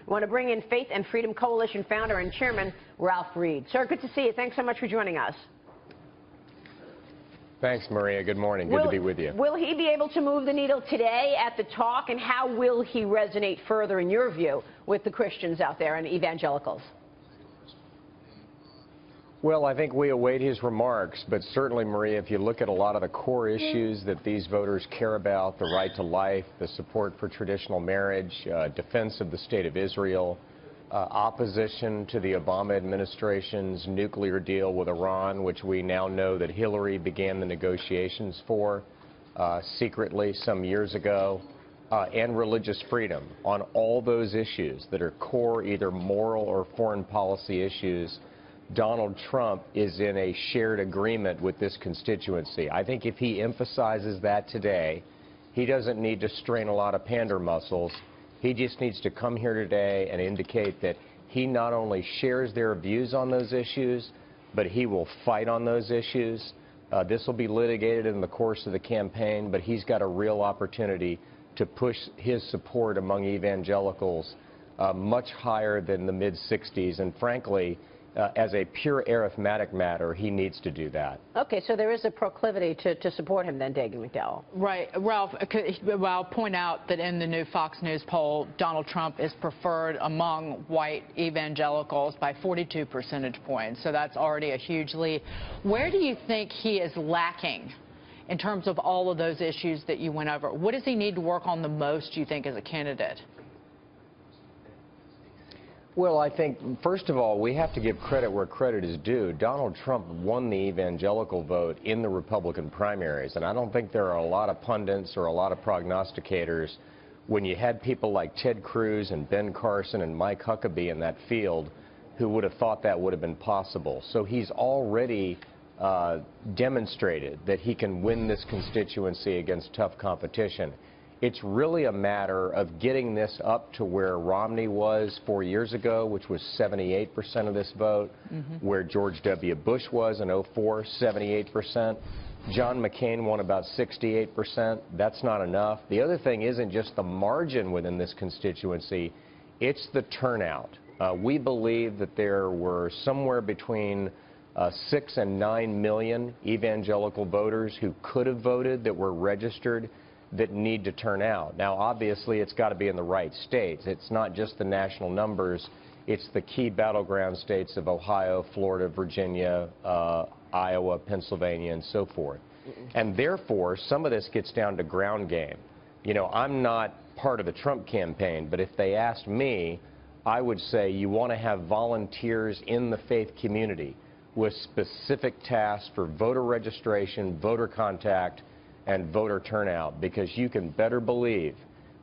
I want to bring in Faith and Freedom Coalition founder and chairman, Ralph Reed. Sir, good to see you. Thanks so much for joining us. Thanks, Maria. Good morning. Good to be with you. Will he be able to move the needle today at the talk, and how will he resonate further, in your view, with the Christians out there and evangelicals? Well, I think we await his remarks, but certainly, Maria, if you look at a lot of the core issues that these voters care about, the right to life, the support for traditional marriage, defense of the State of Israel, opposition to the Obama administration's nuclear deal with Iran, which we now know that Hillary began the negotiations for secretly some years ago, and religious freedom. On all those issues that are core, either moral or foreign policy issues, Donald Trump is in a shared agreement with this constituency. I think if he emphasizes that today, he doesn't need to strain a lot of pander muscles. He just needs to come here today and indicate that he not only shares their views on those issues, but he will fight on those issues. This will be litigated in the course of the campaign, but he's got a real opportunity to push his support among evangelicals much higher than the mid-60s. And frankly, as a pure arithmetic matter, he needs to do that. Okay, so there is a proclivity to support him then, Dagan McDowell. Right. Ralph, I'll point out that in the new Fox News poll, Donald Trump is preferred among white evangelicals by 42 percentage points. So that's already a huge lead. Where do you think he is lacking in terms of all of those issues that you went over? What does he need to work on the most, you think, as a candidate? Well, I think, first of all, we have to give credit where credit is due. Donald Trump won the evangelical vote in the Republican primaries, and I don't think there are a lot of pundits or a lot of prognosticators when you had people like Ted Cruz and Ben Carson and Mike Huckabee in that field who would have thought that would have been possible. So he's already demonstrated that he can win this constituency against tough competition. It's really a matter of getting this up to where Romney was 4 years ago, which was 78% of this vote, where George W. Bush was in 2004, 78%. John McCain won about 68%. That's not enough. The other thing isn't just the margin within this constituency, it's the turnout. We believe that there were somewhere between 6 and 9 million evangelical voters who could have voted that were registered that need to turn out. Now, obviously, it's got to be in the right states. It's not just the national numbers. It's the key battleground states of Ohio, Florida, Virginia, Iowa, Pennsylvania, and so forth. And therefore, some of this gets down to ground game. You know, I'm not part of the Trump campaign, but if they asked me, I would say you want to have volunteers in the faith community with specific tasks for voter registration, voter contact, and voter turnout, because you can better believe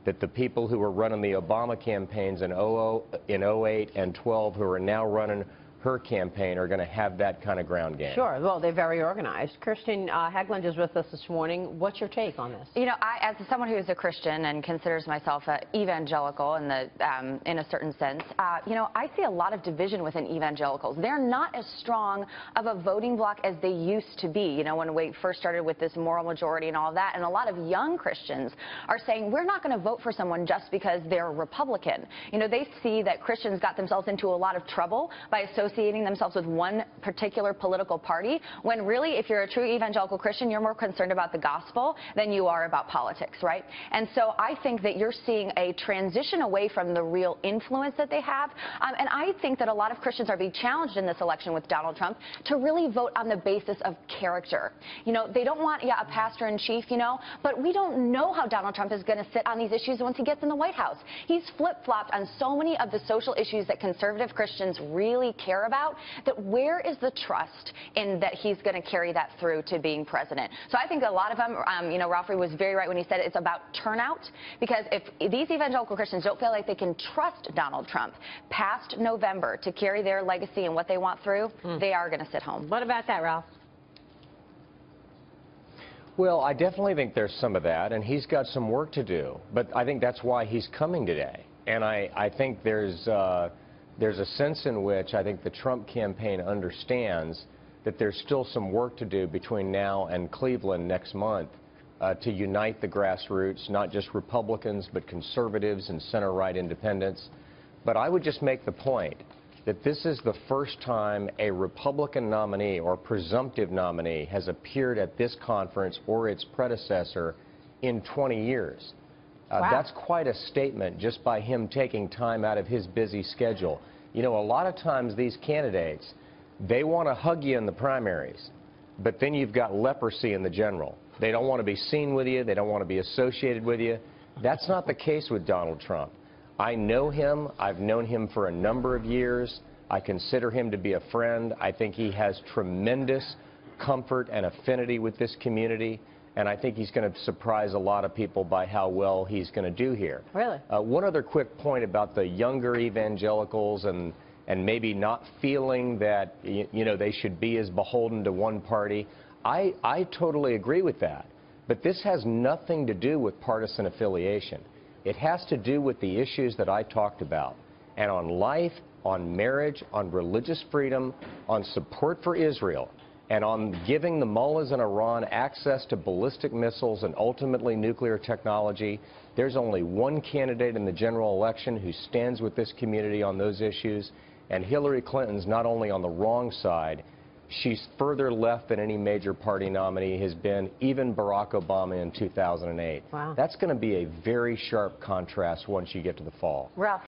that the people who were running the Obama campaigns in 08 and 12 who are now running her campaign are going to have that kind of ground game. Sure. Well, they're very organized. Kirsten Hegland is with us this morning. What's your take on this? You know, as someone who is a Christian and considers myself an evangelical in a certain sense, you know, I see a lot of division within evangelicals. They're not as strong of a voting bloc as they used to be, you know, when we first started with this moral majority and all that. And a lot of young Christians are saying, we're not going to vote for someone just because they're Republican. You know, they see that Christians got themselves into a lot of trouble by associating themselves with one particular political party, when really, if you're a true evangelical Christian, you're more concerned about the gospel than you are about politics, right? And so I think that you're seeing a transition away from the real influence that they have. And I think that a lot of Christians are being challenged in this election with Donald Trump to really vote on the basis of character. You know, they don't want, a pastor-in-chief, you know, but we don't know how Donald Trump is going to sit on these issues once he gets in the White House. He's flip-flopped on so many of the social issues that conservative Christians really care about, that where is the trust in that he's going to carry that through to being president? So I think a lot of them, you know, Ralph Reed was very right when he said it's about turnout, because if these evangelical Christians don't feel like they can trust Donald Trump past November to carry their legacy and what they want through, they are going to sit home. What about that, Ralph? Well, I definitely think there's some of that, and he's got some work to do. But I think that's why he's coming today. And I think there's a sense in which I think the Trump campaign understands that there's still some work to do between now and Cleveland next month to unite the grassroots, not just Republicans, but conservatives and center-right independents. But I would just make the point that this is the first time a Republican nominee or presumptive nominee has appeared at this conference or its predecessor in 20 years. Wow. That's quite a statement just by him taking time out of his busy schedule. You know, a lot of times these candidates, they want to hug you in the primaries, but then you've got leprosy in the general. They don't want to be seen with you. They don't want to be associated with you. That's not the case with Donald Trump. I know him. I've known him for a number of years. I consider him to be a friend. I think he has tremendous comfort and affinity with this community, and I think he's going to surprise a lot of people by how well he's going to do here. Really? One other quick point about the younger evangelicals and maybe not feeling that, you know, they should be as beholden to one party. I totally agree with that. But this has nothing to do with partisan affiliation. It has to do with the issues that I talked about. And on life, on marriage, on religious freedom, on support for Israel, and on giving the mullahs in Iran access to ballistic missiles and ultimately nuclear technology, there's only one candidate in the general election who stands with this community on those issues. And Hillary Clinton's not only on the wrong side, she's further left than any major party nominee has been, even Barack Obama in 2008. Wow. That's going to be a very sharp contrast once you get to the fall. Ralph,